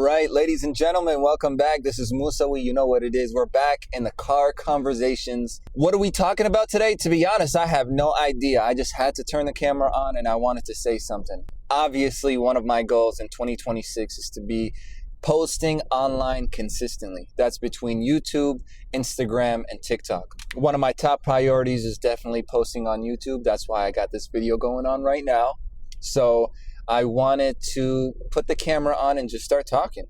right, ladies and gentlemen, welcome back. This is Musawi. You know what it is. We're back in the car conversations. What are we talking about today? To be honest, I have no idea. I just had to turn the camera on and I wanted to say something. Obviously, one of my goals in 2026 is to be posting online consistently. That's between YouTube, Instagram, and TikTok. One of my top priorities is definitely posting on YouTube. That's why I got this video going on right now. So I wanted to put the camera on and just start talking.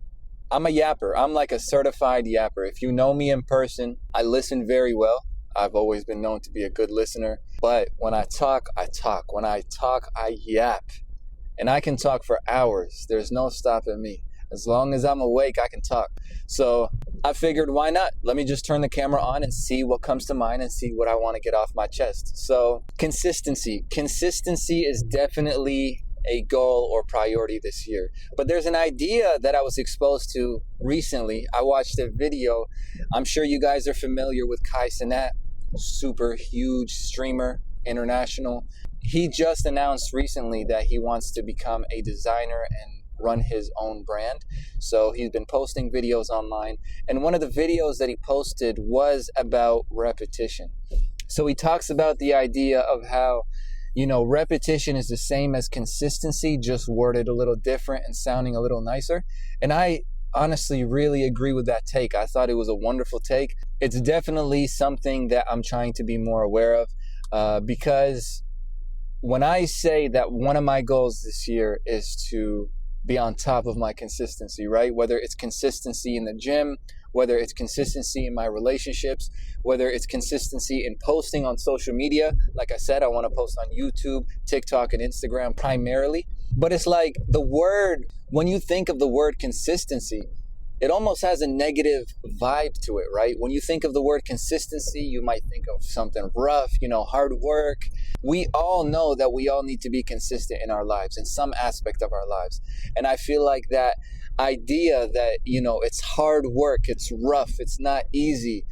I'm a yapper. I'm like a certified yapper. If you know me in person, I listen very well. I've always been known to be a good listener. But when I talk, I talk. When I talk, I yap. And I can talk for hours. There's no stopping me. As long as I'm awake, I can talk. So I figured, why not? Let me just turn the camera on and see what comes to mind and see what I want to get off my chest. So consistency. Consistency is definitely a goal or priority this year. But there's an idea that I was exposed to recently. I watched a video. I'm sure you guys are familiar with Kai Cenat, super huge streamer, international. He just announced recently that he wants to become a designer and run his own brand. So he's been posting videos online. And one of the videos that he posted was about repetition. So he talks about the idea of how repetition is the same as consistency, just worded a little different and sounding a little nicer. And I honestly really agree with that take. I thought it was a wonderful take. It's definitely something that I'm trying to be more aware of because when I say that one of my goals this year is to be on top of my consistency, right? Whether it's consistency in the gym, whether it's consistency in my relationships, whether it's consistency in posting on social media. Like I said, I want to post on YouTube, TikTok, and Instagram primarily. But it's like when you think of the word consistency, it almost has a negative vibe to it, right? When you think of the word consistency, you might think of something rough, hard work. We all know that we all need to be consistent in our lives, in some aspect of our lives. And I feel like that idea that, it's hard work, it's rough, it's not easy,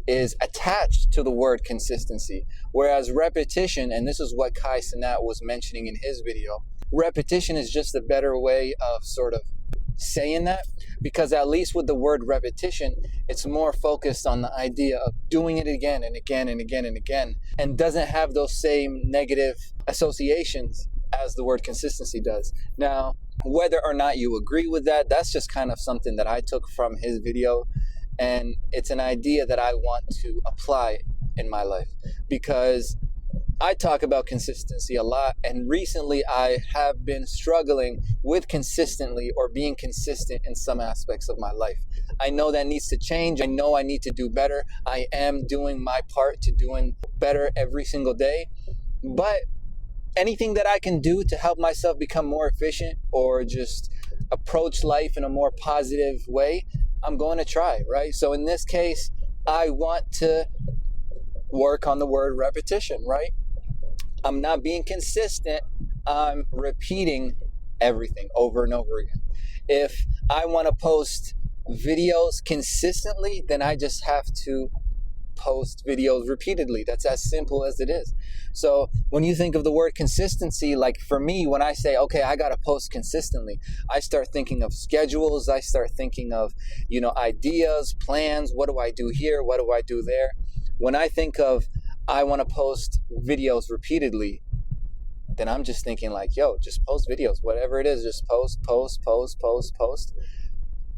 is attached to the word consistency. Whereas repetition, and this is what Kai Cenat was mentioning in his video, repetition is just a better way of sort of saying that, because at least with the word repetition, it's more focused on the idea of doing it again and again and again and again, and doesn't have those same negative associations as the word consistency does. Now, whether or not you agree with that, that's just kind of something that I took from his video, and it's an idea that I want to apply in my life because I talk about consistency a lot, and recently I have been struggling with consistently or being consistent in some aspects of my life. I know that needs to change. I know I need to do better. I am doing my part to doing better every single day, but anything that I can do to help myself become more efficient or just approach life in a more positive way, I'm going to try, right? So in this case, I want to work on the word repetition, right? I'm not being consistent. I'm repeating everything over and over again. If I want to post videos consistently, then I just have to post videos repeatedly. That's as simple as it is. So when you think of the word consistency, like for me, when I say, okay, I got to post consistently, I start thinking of schedules. I start thinking of, ideas, plans. What do I do here? What do I do there? When I think of, I want to post videos repeatedly, then I'm just thinking like, just post videos, whatever it is, just post.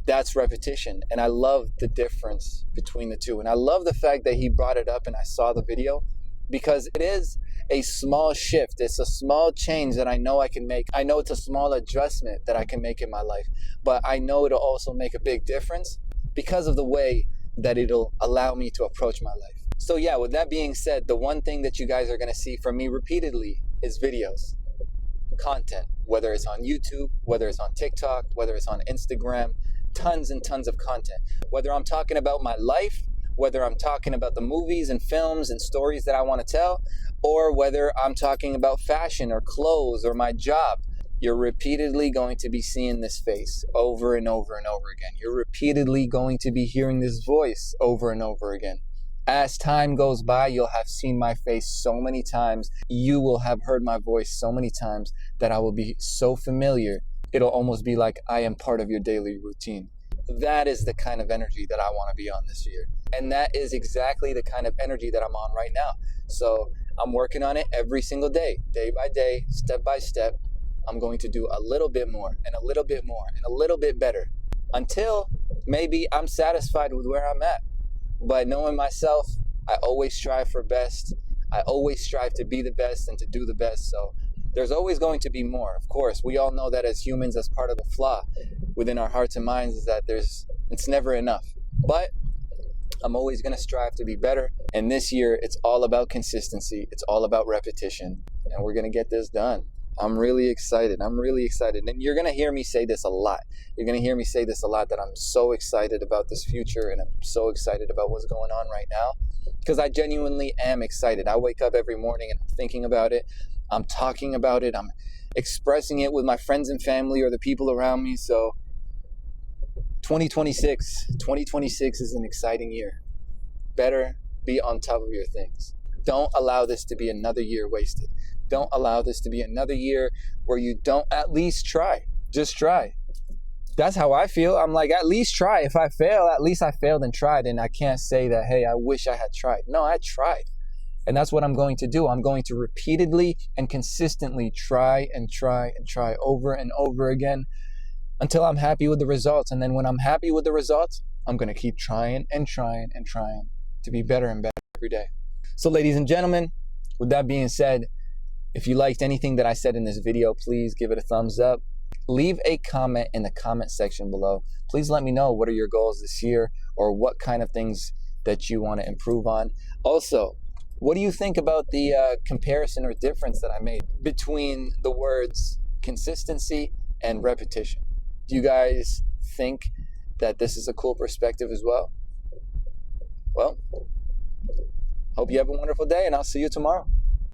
That's repetition. And I love the difference between the two. And I love the fact that he brought it up and I saw the video because it is a small shift. It's a small change that I know I can make. I know it's a small adjustment that I can make in my life, but I know it'll also make a big difference because of the way that it'll allow me to approach my life. So yeah, with that being said, the one thing that you guys are going to see from me repeatedly is videos, content, whether it's on YouTube, whether it's on TikTok, whether it's on Instagram, tons and tons of content. Whether I'm talking about my life, whether I'm talking about the movies and films and stories that I want to tell, or whether I'm talking about fashion or clothes or my job, you're repeatedly going to be seeing this face over and over and over again. You're repeatedly going to be hearing this voice over and over again. As time goes by, you'll have seen my face so many times. You will have heard my voice so many times that I will be so familiar it'll almost be like I am part of your daily routine. That is the kind of energy that I want to be on this year. And that is exactly the kind of energy that I'm on right now. So I'm working on it every single day by day, step by step. I'm going to do a little bit more and a little bit more and a little bit better until maybe I'm satisfied with where I'm at. But knowing myself, I always strive for best. I always strive to be the best and to do the best. So there's always going to be more. Of course, we all know that as humans, as part of the flaw within our hearts and minds is that it's never enough. But I'm always going to strive to be better. And this year, it's all about consistency. It's all about repetition. And we're going to get this done. I'm really excited. And you're going to hear me say this a lot. That I'm so excited about this future and I'm so excited about what's going on right now. Because I genuinely am excited. I wake up every morning and I'm thinking about it. I'm talking about it. I'm expressing it with my friends and family or the people around me. So 2026 is an exciting year. Better be on top of your things. Don't allow this to be another year wasted. Don't allow this to be another year where you don't at least try. Just try. That's how I feel. I'm like, at least try. If I fail, at least I failed and tried. And I can't say that, hey, I wish I had tried. No, I tried. And that's what I'm going to do. I'm going to repeatedly and consistently try over and over again until I'm happy with the results. And then when I'm happy with the results, I'm going to keep trying to be better and better every day. So ladies and gentlemen, with that being said, if you liked anything that I said in this video, please give it a thumbs up. Leave a comment in the comment section below. Please let me know what are your goals this year or what kind of things that you want to improve on. Also, what do you think about the comparison or difference that I made between the words consistency and repetition? Do you guys think that this is a cool perspective as well? Well, hope you have a wonderful day and I'll see you tomorrow.